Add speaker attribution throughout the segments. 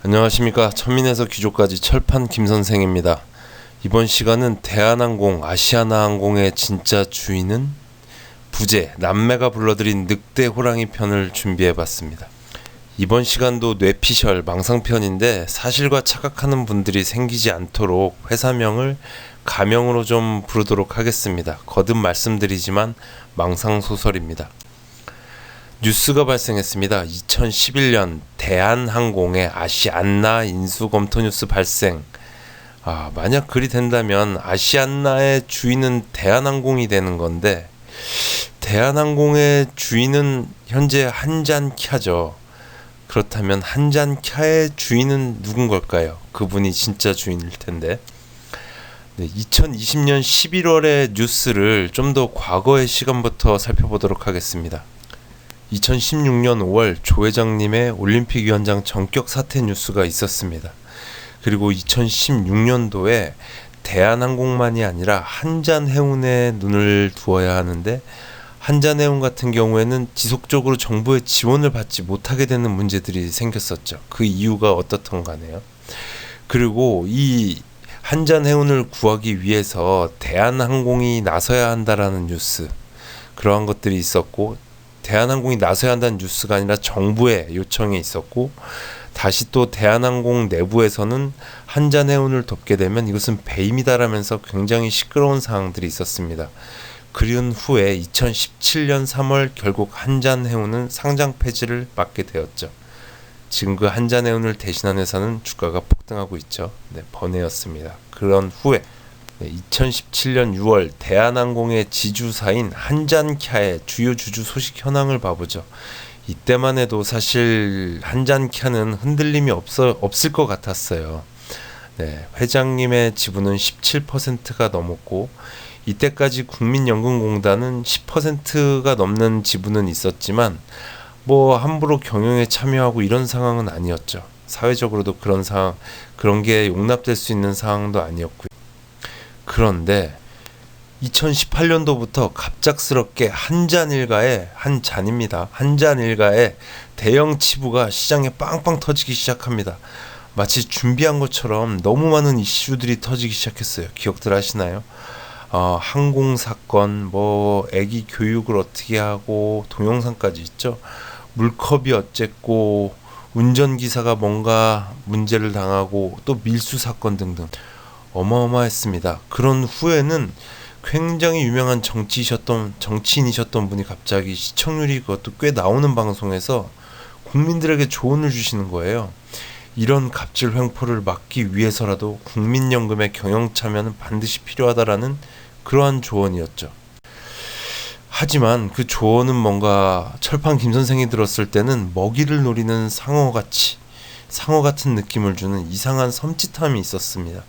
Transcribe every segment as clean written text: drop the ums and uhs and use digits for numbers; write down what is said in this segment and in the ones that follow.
Speaker 1: 안녕하십니까. 천민에서 귀족까지 철판 김선생입니다. 이번 시간은 대한항공, 아시아나항공의 진짜 주인은? 부제, 남매가 불러들인 늑대 호랑이 편을 준비해봤습니다. 이번 시간도 뇌피셜 망상편인데 사실과 착각하는 분들이 생기지 않도록 회사명을 가명으로 좀 부르도록 하겠습니다. 거듭 말씀드리지만 망상소설입니다. 뉴스가 발생했습니다. 2011년 대한항공의 아시안나 인수검토 뉴스 발생. 만약 그리 된다면 아시안나의 주인은 대한항공이 되는 건데, 대한항공의 주인은 현재 한잔캬죠. 그렇다면 한잔캬의 주인은 누군 걸까요? 그분이 진짜 주인일 텐데. 2020년 11월의 뉴스를 좀 더 과거의 시간부터 살펴보도록 하겠습니다. 2016년 5월 조 회장님의 올림픽위원장 전격 사퇴 뉴스가 있었습니다. 그리고 2016년도에 대한항공만이 아니라 한잔해운에 눈을 두어야 하는데, 한잔해운 같은 경우에는 지속적으로 정부의 지원을 받지 못하게 되는 문제들이 생겼었죠. 그 이유가 어떻던 가네요. 그리고 이 한잔해운을 구하기 위해서 대한항공이 나서야 한다라는 뉴스, 그러한 것들이 있었고, 대한항공이 나서야 한다는 뉴스가 아니라 정부의 요청이 있었고, 다시 또 대한항공 내부에서는 한잔해운을 돕게 되면 이것은 배임이다라면서 굉장히 시끄러운 사항들이 있었습니다. 그리운 후에 2017년 3월 결국 한잔해운은 상장 폐지를 맞게 되었죠. 지금 그 한잔해운을 대신한 회사는 주가가 폭등하고 있죠. 번해였습니다. 그런 후에 2017년 6월 대한항공의 지주사인 한잔캬의 주요 주주 소식 현황을 봐보죠. 이때만 해도 사실 한잔캬는 흔들림이 없을 것 같았어요. 회장님의 지분은 17%가 넘었고, 이때까지 국민연금공단은 10%가 넘는 지분은 있었지만 함부로 경영에 참여하고 이런 상황은 아니었죠. 사회적으로도 그런 게 용납될 수 있는 상황도 아니었고요. 그런데 2018년도부터 갑작스럽게 한잔일가의 대형 치부가 시장에 빵빵 터지기 시작합니다. 마치 준비한 것처럼 너무 많은 이슈들이 터지기 시작했어요. 기억들 하시나요? 항공사건, 애기 교육을 어떻게 하고, 동영상까지 있죠. 물컵이 어쨌고, 운전기사가 뭔가 문제를 당하고, 또 밀수 사건 등등 어마어마했습니다. 그런 후에는 굉장히 유명한 정치인이셨던 분이 갑자기 시청률이 그것도 꽤 나오는 방송에서 국민들에게 조언을 주시는 거예요. 이런 갑질 횡포를 막기 위해서라도 국민연금의 경영 참여는 반드시 필요하다라는 그러한 조언이었죠. 하지만 그 조언은 뭔가 철판 김선생이 들었을 때는 먹이를 노리는 상어 같은 느낌을 주는 이상한 섬찟함이 있었습니다.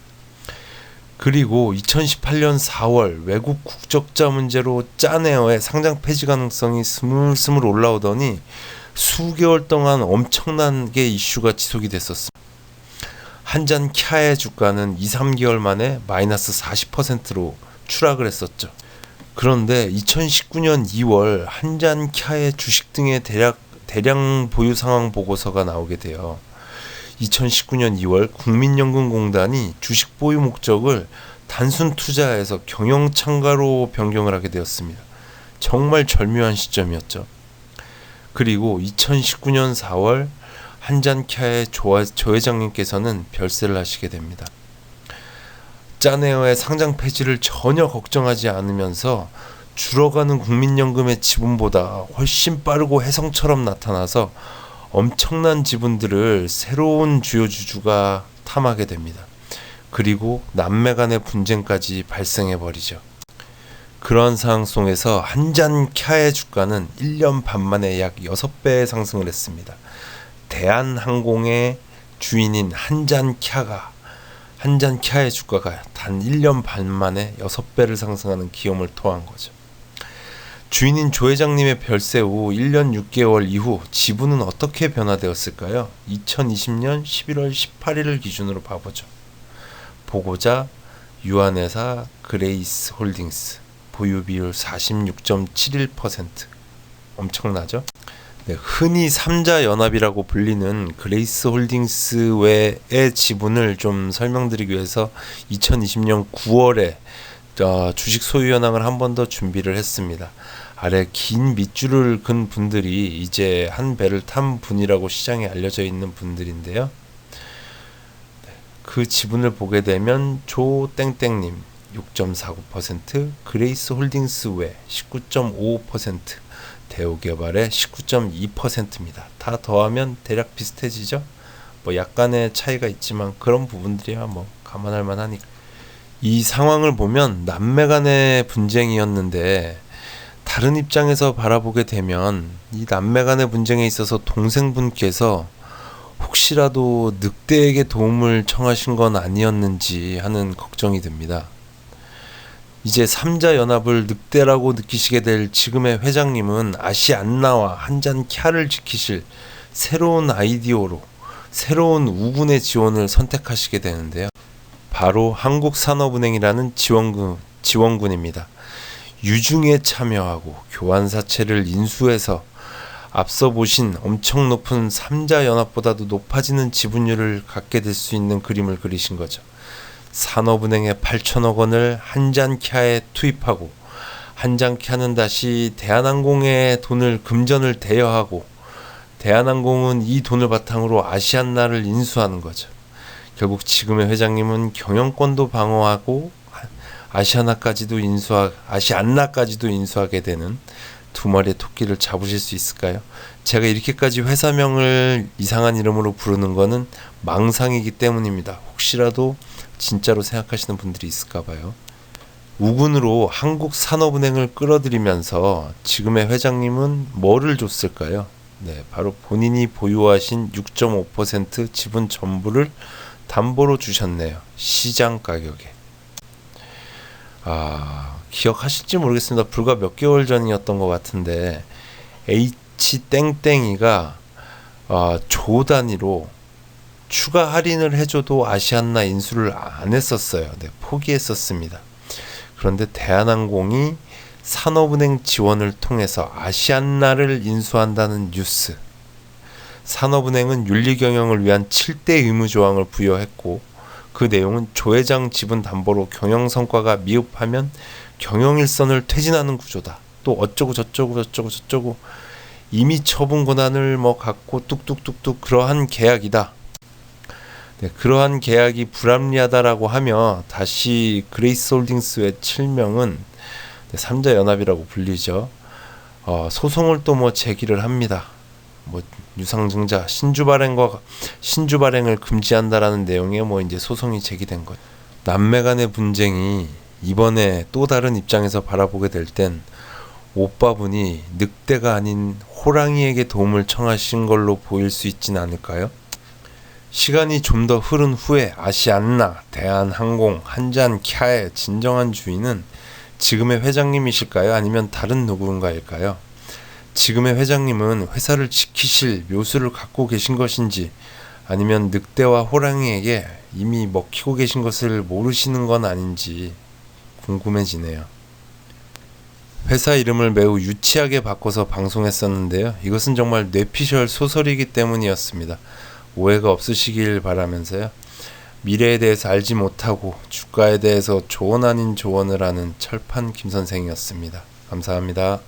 Speaker 1: 그리고 2018년 4월 외국 국적자 문제로 짠에어의 상장 폐지 가능성이 스물스물 올라오더니 수개월 동안 엄청나게 이슈가 지속이 됐었습니다. 한잔캬의 주가는 2-3개월 만에 마이너스 40%로 추락을 했었죠. 그런데 2019년 2월 한잔캬의 주식 등의 대량 보유 상황 보고서가 나오게 돼요. 2019년 2월 국민연금공단이 주식 보유 목적을 단순 투자에서 경영 참가로 변경을 하게 되었습니다. 정말 절묘한 시점이었죠. 그리고 2019년 4월 한잔캬의 조 회장님께서는 별세를 하시게 됩니다. 짠에어의 상장 폐지를 전혀 걱정하지 않으면서 줄어가는 국민연금의 지분보다 훨씬 빠르고 혜성처럼 나타나서 엄청난 지분들을 새로운 주요 주주가 탐하게 됩니다. 그리고 남매 간의 분쟁까지 발생해버리죠. 그러한 상황 속에서 한잔캬의 주가는 1년 반 만에 약 6배의 상승을 했습니다. 대한항공의 주인인 한잔캬의 주가가 단 1년 반 만에 6배를 상승하는 기염을 토한 거죠. 주인인 조 회장님의 별세 후 1년 6개월 이후 지분은 어떻게 변화되었을까요? 2020년 11월 18일을 기준으로 봐보죠. 보고자 유한회사 그레이스 홀딩스 보유 비율 46.71%, 엄청나죠? 네, 흔히 삼자연합이라고 불리는 그레이스 홀딩스 외의 지분을 좀 설명드리기 위해서 2020년 9월에 주식 소유 현황을 한 번 더 준비를 했습니다. 아래 긴 밑줄을 긋은 분들이 이제 한 배를 탄 분이라고 시장에 알려져 있는 분들인데요. 그 지분을 보게 되면 조땡땡님 6.49%, 그레이스 홀딩스 외 19.55%, 대우개발의 19.2%입니다. 다 더하면 대략 비슷해지죠? 뭐 약간의 차이가 있지만 그런 부분들이야 뭐 감안할 만하니까. 이 상황을 보면 남매 간의 분쟁이었는데 다른 입장에서 바라보게 되면 이 남매 간의 분쟁에 있어서 동생분께서 혹시라도 늑대에게 도움을 청하신 건 아니었는지 하는 걱정이 듭니다. 이제 삼자연합을 늑대라고 느끼시게 될 지금의 회장님은 아시안나와 한잔 캬를 지키실 새로운 아이디어로 새로운 우군의 지원을 선택하시게 되는데요. 바로 한국산업은행이라는 지원군입니다. 유중에 참여하고 교환사채를 인수해서 앞서 보신 엄청 높은 삼자연합보다도 높아지는 지분율을 갖게 될 수 있는 그림을 그리신 거죠. 산업은행에 8천억 원을 한잔캬에 투입하고 한잔캬는 다시 대한항공에 돈을 금전을 대여하고 대한항공은 이 돈을 바탕으로 아시안나를 인수하는 거죠. 결국 지금의 회장님은 경영권도 방어하고 아시안나까지도 인수하게 되는 두 마리의 토끼를 잡으실 수 있을까요? 제가 이렇게까지 회사명을 이상한 이름으로 부르는 거는 망상이기 때문입니다. 혹시라도 진짜로 생각하시는 분들이 있을까 봐요. 우군으로 한국산업은행을 끌어들이면서 지금의 회장님은 뭐를 줬을까요? 네, 바로 본인이 보유하신 6.5% 지분 전부를 담보로 주셨네요. 시장 가격에. 기억하실지 모르겠습니다. 불과 몇 개월 전이었던 것 같은데 H땡땡이가 조 단위로 추가 할인을 해줘도 아시안나 인수를 안 했었어요. 네, 포기했었습니다. 그런데 대한항공이 산업은행 지원을 통해서 아시안나를 인수한다는 뉴스. 산업은행은 윤리경영을 위한 7대 의무조항을 부여했고 그 내용은 조 회장 지분 담보로 경영성과가 미흡하면 경영일선을 퇴진하는 구조다. 또 어쩌고 저쩌고 이미 처분 권한을 갖고 뚝뚝뚝뚝 그러한 계약이다. 네, 그러한 계약이 불합리하다라고 하며 다시 그레이스 홀딩스의 7명은 삼자연합이라고 불리죠. 소송을 또 제기를 합니다. 유상증자 신주발행을 금지한다라는 내용의 이제 소송이 제기된 것. 남매 간의 분쟁이 이번에 또 다른 입장에서 바라보게 될 땐 오빠분이 늑대가 아닌 호랑이에게 도움을 청하신 걸로 보일 수 있진 않을까요? 시간이 좀 더 흐른 후에 아시안나, 대한항공, 한잔캬의 진정한 주인은 지금의 회장님이실까요? 아니면 다른 누군가일까요? 지금의 회장님은 회사를 지키실 묘수를 갖고 계신 것인지 아니면 늑대와 호랑이에게 이미 먹히고 계신 것을 모르시는 건 아닌지 궁금해지네요. 회사 이름을 매우 유치하게 바꿔서 방송했었는데요. 이것은 정말 뇌피셜 소설이기 때문이었습니다. 오해가 없으시길 바라면서요. 미래에 대해서 알지 못하고 주가에 대해서 조언 아닌 조언을 하는 철판 김선생이었습니다. 감사합니다.